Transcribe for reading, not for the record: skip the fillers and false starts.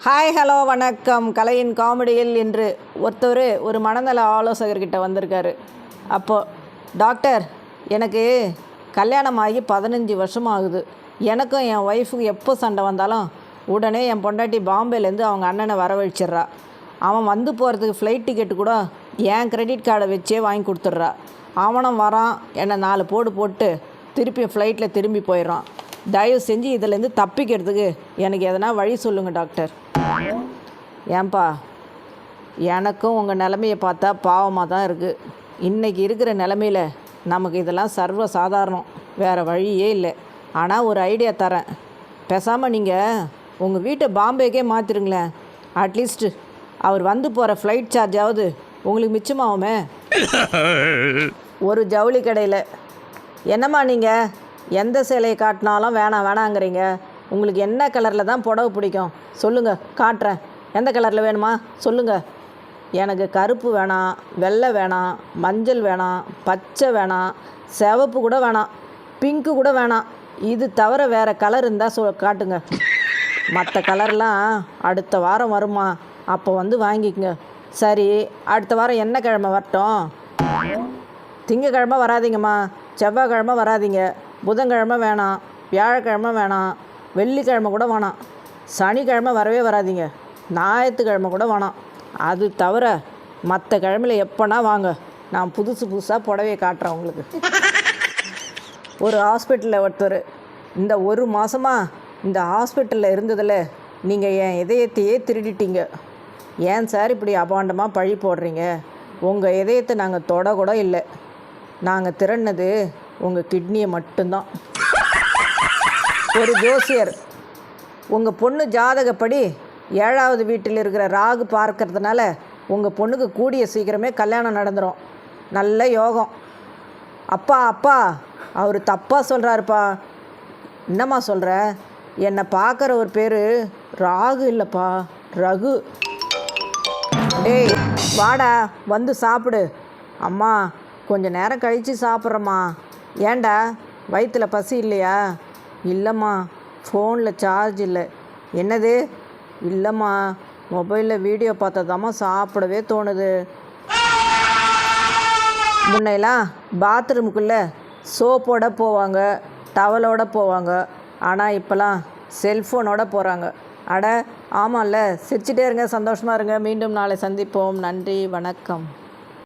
Hi hello வணக்கம். கலையின் காமெடியில் இன்று ஒரு மனநல ஆலோசகர்கிட்ட வந்திருக்காரு. அப்போது டாக்டர், எனக்கு கல்யாணம் ஆகி 15 வருஷம் ஆகுது. எனக்கும் என் ஒய்ஃபுக்கு எப்போ சண்டை வந்தாலும் உடனே என் பொண்டாட்டி பாம்பேலேருந்து அவங்க அண்ணனை வரவழைச்சிட்றா. அவன் வந்து போகிறதுக்கு ஃப்ளைட் டிக்கெட்டு கூட என் கிரெடிட் கார்டை வச்சே வாங்கி கொடுத்துட்றா. அவனும் வரான், என்னை 4 போட்டு திருப்பி ஃப்ளைட்டில் திரும்பி போயிடுறான். தயவு செஞ்சு இதிலேருந்து தப்பிக்கிறதுக்கு எனக்கு எதனா வழி சொல்லுங்கள் டாக்டர். ஏன்பா, எனக்கும் உங்கள் நிலமையை பார்த்தா பாவமாக தான் இருக்குது. இன்றைக்கி இருக்கிற நிலமையில் நமக்கு இதெல்லாம் சர்வ சாதாரணம், வேறு வழியே இல்லை. ஆனால் ஒரு ஐடியா தரேன். பேசாமல் நீங்கள் உங்கள் வீட்டை பாம்பேக்கே மாற்றிருங்களேன். அட்லீஸ்ட்டு அவர் வந்து போகிற ஃப்ளைட் சார்ஜாவது உங்களுக்கு மிச்சமாகுமே. ஒரு ஜவுளி கடையில் என்னம்மா நீங்கள் எந்த சேலையை காட்டினாலும் வேணாங்கிறீங்க. உங்களுக்கு என்ன கலரில் தான் புடவை பிடிக்கும் சொல்லுங்கள், காட்டுறேன். எந்த கலரில் வேணுமா சொல்லுங்கள். எனக்கு கருப்பு வேணாம், வெள்ளை வேணாம், மஞ்சள் வேணாம், பச்சை வேணாம், சிவப்பு கூட வேணாம், பிங்க்கு கூட வேணாம். இது தவிர வேறு கலர் இருந்தால் காட்டுங்க. மற்ற கலர்லாம் அடுத்த வாரம் வருமா, அப்போ வந்து வாங்கிக்கங்க. சரி, அடுத்த வாரம் என்ன கிழமை வரட்டும்? திங்கக்கிழமை வராதிங்கம்மா, செவ்வாய்க்கிழமை வராதிங்க, புதன்கிழமை வேணாம், வியாழக்கிழமை வேணாம், வெள்ளிக்கிழமை கூட வேணாம், சனிக்கிழமை வரவே வராதிங்க, ஞாயிற்றுக்கிழமை கூட வேணாம். அது தவிர மற்ற கிழமையில் எப்போனா வாங்க, நான் புதுசாக புடவையை காட்டுறேன் உங்களுக்கு. ஒரு ஹாஸ்பிட்டலில் ஒருத்தர், இந்த 1 மாதமாக இந்த ஹாஸ்பிட்டலில் இருந்ததில் நீங்கள் என் இதயத்தையே திருடிட்டீங்க. ஏன் சார் இப்படி அபாண்டமாக பழி போடுறீங்க? உங்கள் இதயத்தை நாங்கள் தொட கூட இல்லை. நாங்கள் திறன்னது உங்கள் கிட்னியை மட்டும்தான். ஒரு ஜோசியர், உங்கள் பொண்ணு ஜாதகப்படி 7வது வீட்டில் இருக்கிற ராகு பார்க்கறதுனால உங்கள் பொண்ணுக்கு கூடிய சீக்கிரமே கல்யாணம் நடந்துடும். நல்ல யோகம். அப்பா அவர் தப்பாக சொல்கிறாருப்பா. என்னம்மா சொல்கிற? என்னை பார்க்குற ஒரு பேர் ராகு இல்லைப்பா, ரகு. டேய் வாடா, வந்து சாப்பிடு. அம்மா கொஞ்சம் நேரம் கழித்து சாப்பிட்றம்மா. ஏண்டா, வயிற்றில் பசி இல்லையா? இல்லைம்மா, ஃபோனில் சார்ஜ் இல்லை. என்னது? இல்லைம்மா, மொபைலில் வீடியோ பார்த்ததாம்மா சாப்பிடவே தோணுது. முன்னையெல்லாம் பாத்ரூமுக்குள்ளே சோப்போடு போவாங்க, டவலோடு போவாங்க. ஆனால் இப்போலாம் செல்ஃபோனோடு போகிறாங்க. அட ஆமாம்ல. சிரிச்சிட்டே இருங்க, சந்தோஷமாக இருங்க. மீண்டும் நாளை சந்திப்போம். நன்றி, வணக்கம்.